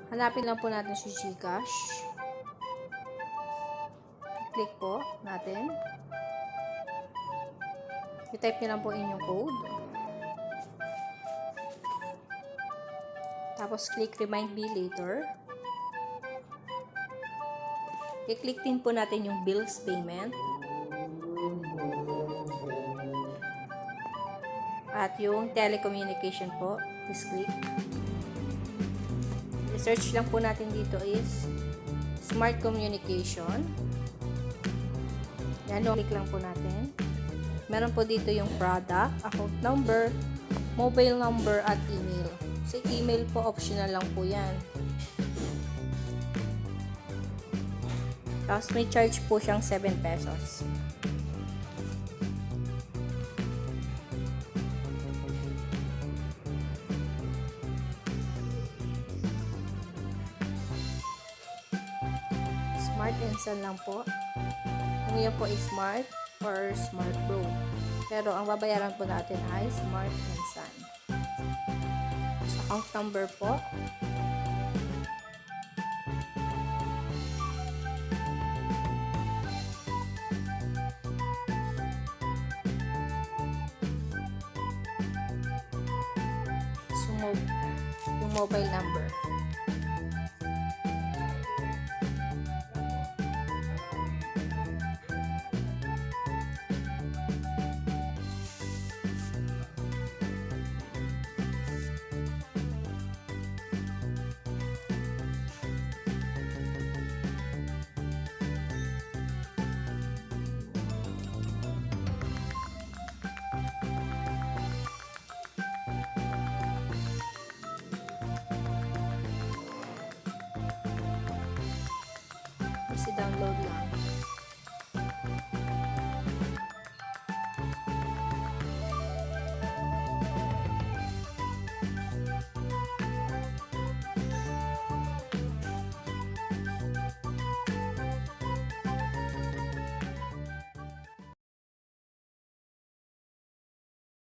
Hanapin lang po natin si Gcash. Click po natin. I-type nyo lang po inyong code. Tapos click remind me later. I-click din po natin yung bills payment. At yung telecommunication po, please click. I-search lang po natin dito is smart communication. Yan, click lang po natin. Meron po dito yung product, account number, mobile number, at email. Sa email po, optional lang po yan. Tapos may charge po siyang 7 pesos. Smart and Sun lang po. Kung yan po is Smart or Smart Pro. Pero ang babayaran po natin ay Smart and Sun. Sa account number po, yung mobile number. Kasi download lang.